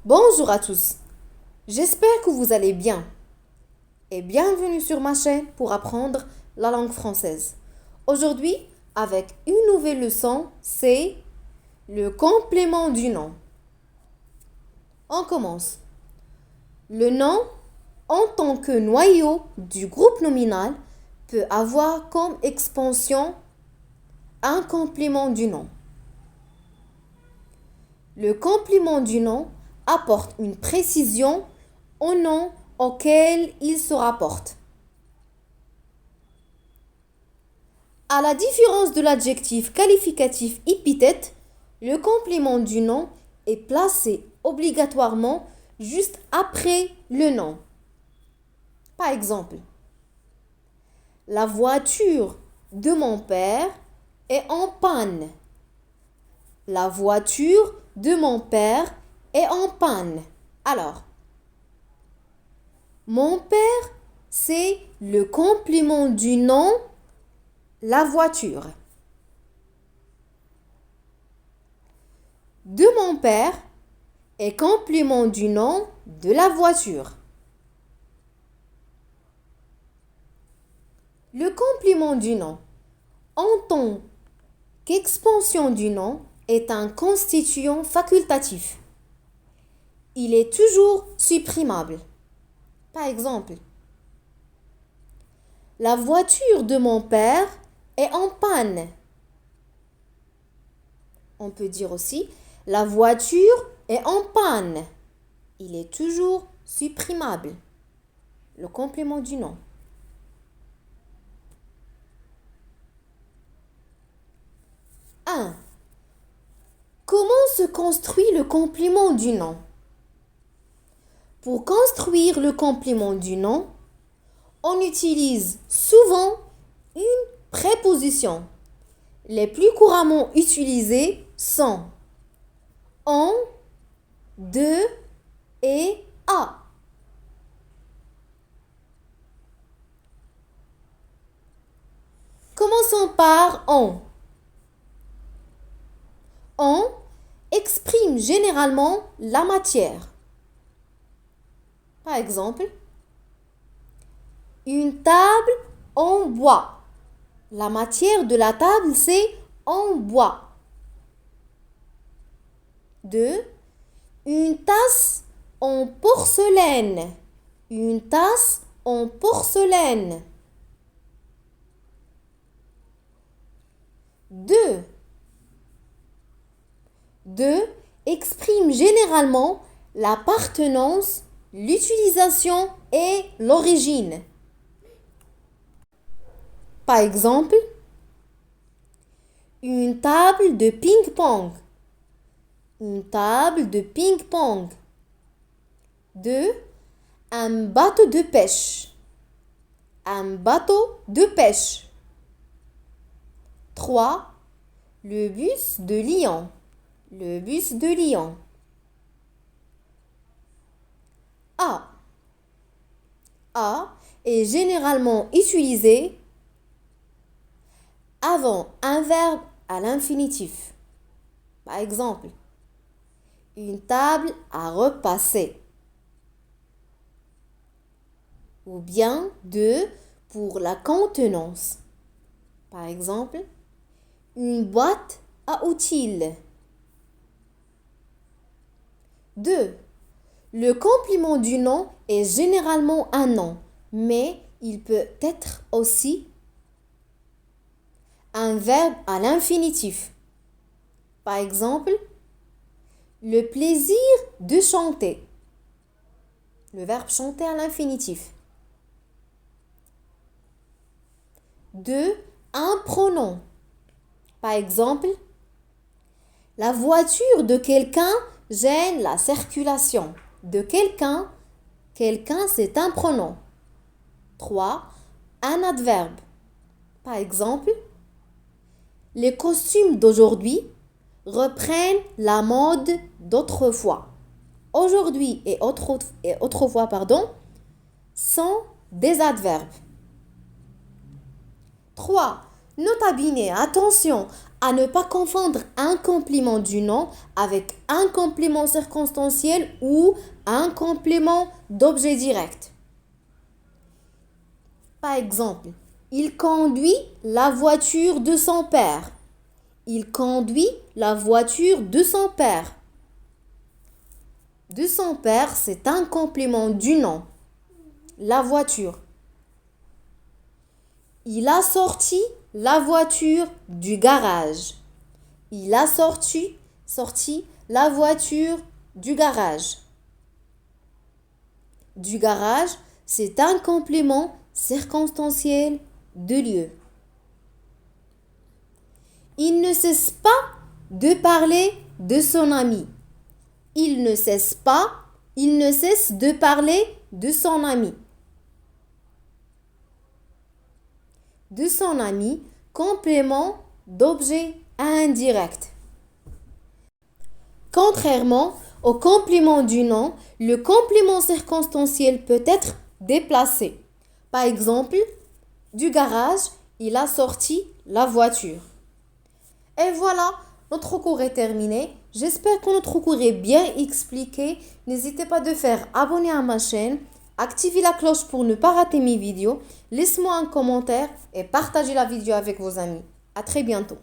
Bonjour à tous, j'espère que vous allez bien et bienvenue sur ma chaîne pour apprendre la langue française. Aujourd'hui, avec une nouvelle leçon, c'est le complément du nom. On commence. Le nom, en tant que noyau du groupe nominal, peut avoir comme expansion un complément du nom. Le complément du nom apporte une précision au nom auquel il se rapporte. À la différence de l'adjectif qualificatif épithète, le complément du nom est placé obligatoirement juste après le nom. Par exemple, la voiture de mon père est en panne. La voiture de mon père est en panne. Alors, mon père, c'est le complément du nom, la voiture. De mon père est complément du nom de la voiture. Le complément du nom, en tant qu'expansion du nom, est un constituant facultatif. Il est toujours supprimable. Par exemple, la voiture de mon père est en panne. On peut dire aussi, la voiture est en panne. Il est toujours supprimable. Le complément du nom. Comment se construit le complément du nom? Pour construire le complément du nom, on utilise souvent une préposition. Les plus couramment utilisées sont en, de et à. Commençons par en. En exprime généralement la matière. Par exemple, une table en bois. La matière de la table, c'est en bois. 2. Une tasse en porcelaine. Une tasse en porcelaine. 2. 2 exprime généralement l'appartenance, l'utilisation et l'origine. Par exemple, une table de ping-pong. Une table de ping-pong. 2. Un bateau de pêche. Un bateau de pêche. 3. Le bus de Lyon. Le bus de Lyon. A. A est généralement utilisé avant un verbe à l'infinitif. Par exemple, une table à repasser. Ou bien de pour la contenance. Par exemple, une boîte à outils. 2. Le complément du nom est généralement un nom, mais il peut être aussi un verbe à l'infinitif. Par exemple, le plaisir de chanter. Le verbe chanter à l'infinitif. 2. Un pronom. Par exemple, la voiture de quelqu'un gêne la circulation. De quelqu'un, quelqu'un c'est un pronom. 3. Un adverbe. Par exemple, les costumes d'aujourd'hui reprennent la mode d'autrefois. Aujourd'hui et autrefois, sont des adverbes. 3. Nota bene, attention, À ne pas confondre un complément du nom avec un complément circonstanciel ou un complément d'objet direct. Par exemple, il conduit la voiture de son père. Il conduit la voiture de son père. De son père, c'est un complément du nom. La voiture. Il a sorti la voiture du garage. Il a sorti la voiture du garage. Du garage, c'est un complément circonstanciel de lieu. Il ne cesse pas de parler de son ami. Il ne cesse de parler de son ami. De son ami, complément d'objet indirect. Contrairement au complément du nom, le complément circonstanciel peut être déplacé. Par exemple, du garage, il a sorti la voiture. Et voilà, notre cours est terminé. J'espère que notre cours est bien expliqué. N'hésitez pas de faire abonner à ma chaîne, activer la cloche pour ne pas rater mes vidéos. Laissez-moi un commentaire et partagez la vidéo avec vos amis. À très bientôt.